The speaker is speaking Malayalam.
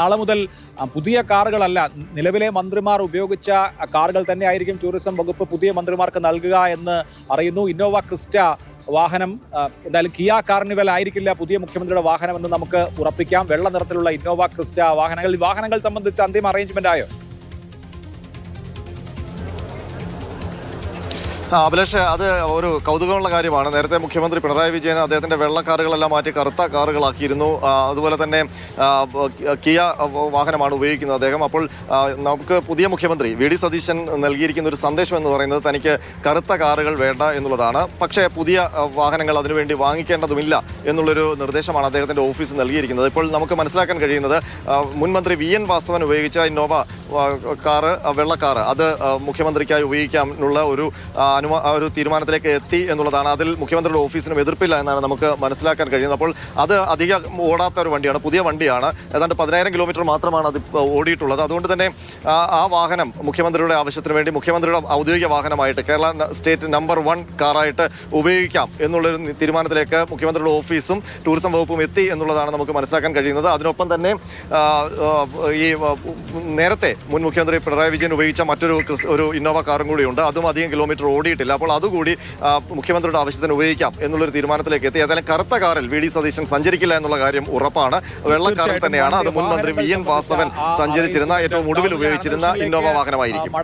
നാളെ മുതൽ പുതിയ കാറുകളല്ല, നിലവിലെ മന്ത്രിമാർ ഉപയോഗിച്ച കാറുകൾ തന്നെയായിരിക്കും ടൂറിസം വകുപ്പ് പുതിയ മന്ത്രിമാർക്ക് നൽകുക എന്ന് അറിയുന്നു. ഇന്നോവ ക്രിസ്റ്റ വാഹനം എന്തായാലും കിയ കാർണിവൽ ആയിരിക്കില്ല പുതിയ മുഖ്യമന്ത്രിയുടെ വാഹനം എന്ന് നമുക്ക് ഉറപ്പിക്കാം. വെള്ള നിറത്തിലുള്ള ഇന്നോവ ക്രിസ്റ്റ വാഹനങ്ങൾ സംബന്ധിച്ച് അന്തിമ അറേഞ്ച്മെന്റ് ആയോ? അഭിലാഷ്, അത് ഒരു കൗതുകമുള്ള കാര്യമാണ്. നേരത്തെ മുഖ്യമന്ത്രി പിണറായി വിജയൻ അദ്ദേഹത്തിന്റെ വെള്ള കാറുകളെല്ലാം മാറ്റി കറുത്ത കാറുകളാക്കിയിരുന്നു. അതുപോലെ തന്നെ കിയ വാഹനമാണ് ഉപയോഗിക്കുന്നത് അദ്ദേഹം. അപ്പോൾ നമുക്ക് പുതിയ മുഖ്യമന്ത്രി വി ഡി സതീശൻ നൽകിയിരിക്കുന്ന ഒരു സന്ദേശം എന്ന് പറയുന്നത് തനിക്ക് കറുത്ത കാറുകൾ വേണ്ട എന്നുള്ളതാണ്. പക്ഷേ പുതിയ വാഹനങ്ങൾ അതിനുവേണ്ടി വാങ്ങിക്കേണ്ടതുമില്ല എന്നുള്ളൊരു നിർദ്ദേശമാണ് അദ്ദേഹത്തിന്റെ ഓഫീസ് നൽകിയിരിക്കുന്നത്. ഇപ്പോൾ നമുക്ക് മനസ്സിലാക്കാൻ കഴിയുന്നത് മുൻ മന്ത്രി വി എൻ വാസവൻ ഉപയോഗിച്ച ഇന്നോവ കാറ്, വെള്ളക്കാറ്, അത് മുഖ്യമന്ത്രിക്കായി ഉപയോഗിക്കാനുള്ള ഒരു തീരുമാനത്തിലേക്ക് എത്തി എന്നുള്ളതാണ്. അതിൽ മുഖ്യമന്ത്രിയുടെ ഓഫീസിനും എതിർപ്പില്ല എന്നാണ് നമുക്ക് മനസ്സിലാക്കാൻ കഴിയുന്നത്. അപ്പോൾ അത് അധികം ഓടാത്ത ഒരു വണ്ടിയാണ്, പുതിയ വണ്ടിയാണ്. ഏതാണ്ട് 10,000 കിലോമീറ്റർ മാത്രമാണ് അത് ഓടിയിട്ടുള്ളത്. അതുകൊണ്ട് തന്നെ ആ വാഹനം മുഖ്യമന്ത്രിയുടെ ആവശ്യത്തിന് വേണ്ടി മുഖ്യമന്ത്രിയുടെ ഔദ്യോഗിക വാഹനമായിട്ട് കേരള സ്റ്റേറ്റ് നമ്പർ 1 കാറായിട്ട് ഉപയോഗിക്കാം എന്നുള്ളൊരു തീരുമാനത്തിലേക്ക് മുഖ്യമന്ത്രിയുടെ ഓഫീസും ടൂറിസം വകുപ്പും എത്തി എന്നുള്ളതാണ് നമുക്ക് മനസ്സിലാക്കാൻ കഴിയുന്നത്. അതിനൊപ്പം തന്നെ ഈ നേരത്തെ മുൻ മുഖ്യമന്ത്രി പിണറായി വിജയൻ ഉപയോഗിച്ച ഒരു ഇന്നോവ കാറും കൂടിയുണ്ട്. അതും അധികം കിലോമീറ്റർ ഓടിയിട്ടില്ല. അപ്പോൾ അതുകൂടി മുഖ്യമന്ത്രിയുടെ ആവശ്യത്തിന് ഉപയോഗിക്കാം എന്നുള്ളൊരു തീരുമാനത്തിലേക്ക് എത്തി. ഏതായാലും കറുത്ത കാറിൽ വി ഡി സതീശൻ സഞ്ചരിക്കില്ല എന്നുള്ള കാര്യം ഉറപ്പാണ്. വെള്ളക്കാറിൽ തന്നെയാണ്. അത് മുൻ മന്ത്രി വി എൻ വാസവൻ സഞ്ചരിച്ചിരുന്ന ഏറ്റവും ഒടുവിൽ ഉപയോഗിച്ചിരുന്ന ഇന്നോവ വാഹനമായിരിക്കും.